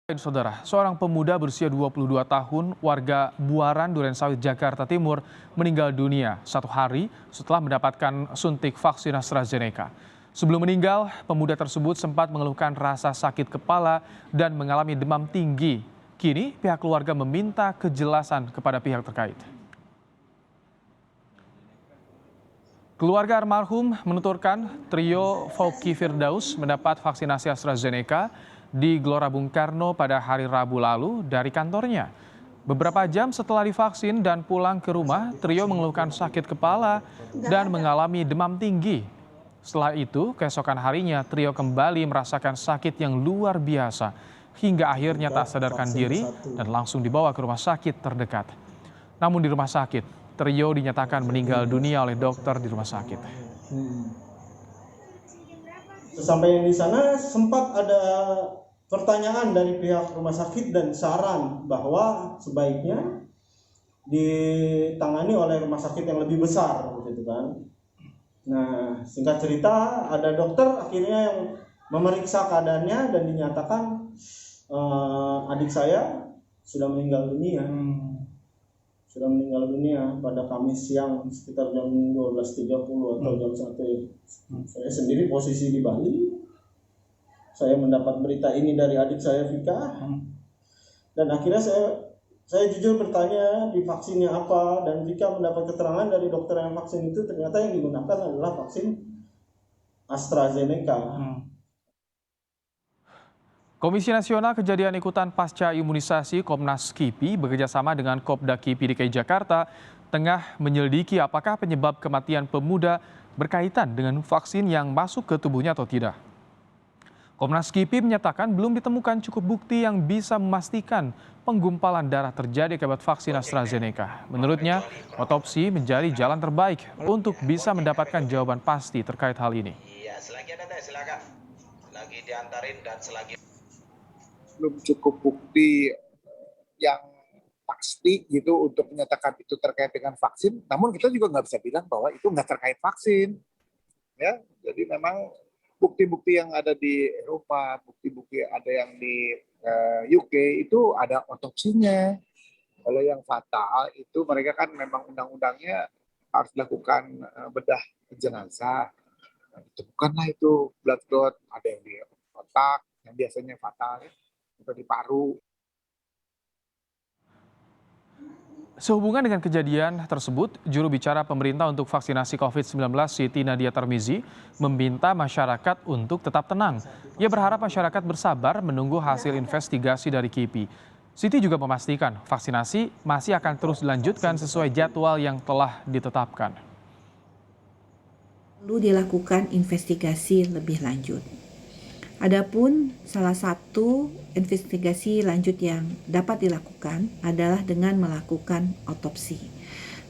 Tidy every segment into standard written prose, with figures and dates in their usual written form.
Saudara, seorang pemuda berusia 22 tahun, warga Buaran, Durensawit, Jakarta Timur, meninggal dunia 1 hari setelah mendapatkan suntik vaksin AstraZeneca. Sebelum meninggal, pemuda tersebut sempat mengeluhkan rasa sakit kepala dan mengalami demam tinggi. Kini, pihak keluarga meminta kejelasan kepada pihak terkait. Keluarga almarhum menuturkan trio Fauki Firdaus mendapat vaksinasi AstraZeneca di Gelora Bung Karno pada hari Rabu lalu dari kantornya. Beberapa jam setelah divaksin dan pulang ke rumah, trio mengeluhkan sakit kepala dan mengalami demam tinggi. Setelah itu, keesokan harinya trio kembali merasakan sakit yang luar biasa hingga akhirnya tak sadarkan diri dan langsung dibawa ke rumah sakit terdekat. Namun di rumah sakit, trio dinyatakan meninggal dunia oleh dokter di rumah sakit. Sesampainya di sana sempat ada pertanyaan dari pihak rumah sakit dan saran bahwa sebaiknya ditangani oleh rumah sakit yang lebih besar, gitu kan. Nah, singkat cerita, ada dokter akhirnya yang memeriksa keadaannya dan dinyatakan adik saya sudah meninggal dunia. Sudah meninggal dunia pada Kamis siang sekitar jam 12.30 atau jam 1. Saya sendiri posisi di Bali. Saya mendapat berita ini dari adik saya Vika. Dan akhirnya saya jujur bertanya di vaksinnya apa, dan Vika mendapat keterangan dari dokter yang vaksin itu ternyata yang digunakan adalah vaksin AstraZeneca. Komisi Nasional Kejadian Ikutan Pasca Imunisasi Komnas KIPI bekerjasama dengan Kopda KIPI DKI Jakarta tengah menyelidiki apakah penyebab kematian pemuda berkaitan dengan vaksin yang masuk ke tubuhnya atau tidak. Komnas KIPI menyatakan belum ditemukan cukup bukti yang bisa memastikan penggumpalan darah terjadi akibat vaksin AstraZeneca. Menurutnya, otopsi menjadi jalan terbaik untuk bisa mendapatkan jawaban pasti terkait hal ini. Iya, selagi ada silakan. Lagi diantarin dan selagi belum cukup bukti yang pasti gitu untuk menyatakan itu terkait dengan vaksin. Namun kita juga nggak bisa bilang bahwa itu nggak terkait vaksin. Ya, jadi memang bukti-bukti yang ada di Eropa, bukti-bukti ada yang di UK itu ada otopsinya. Kalau yang fatal itu mereka kan memang undang-undangnya harus dilakukan bedah jenazah. Nah, ditemukanlah itu blood clot, ada yang di otak, yang biasanya fatal, atau di paru. Sehubungan dengan kejadian tersebut, juru bicara pemerintah untuk vaksinasi COVID-19 Siti Nadia Tarmizi meminta masyarakat untuk tetap tenang. Ia berharap masyarakat bersabar menunggu hasil investigasi dari KIPI. Siti juga memastikan vaksinasi masih akan terus dilanjutkan sesuai jadwal yang telah ditetapkan. Perlu dilakukan investigasi lebih lanjut. Adapun salah satu investigasi lanjut yang dapat dilakukan adalah dengan melakukan otopsi.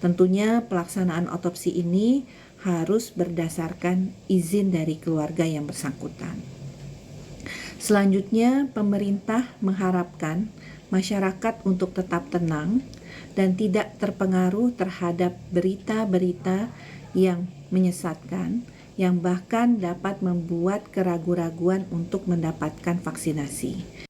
Tentunya pelaksanaan otopsi ini harus berdasarkan izin dari keluarga yang bersangkutan. Selanjutnya, pemerintah mengharapkan masyarakat untuk tetap tenang dan tidak terpengaruh terhadap berita-berita yang menyesatkan, yang bahkan dapat membuat keraguan-raguan untuk mendapatkan vaksinasi.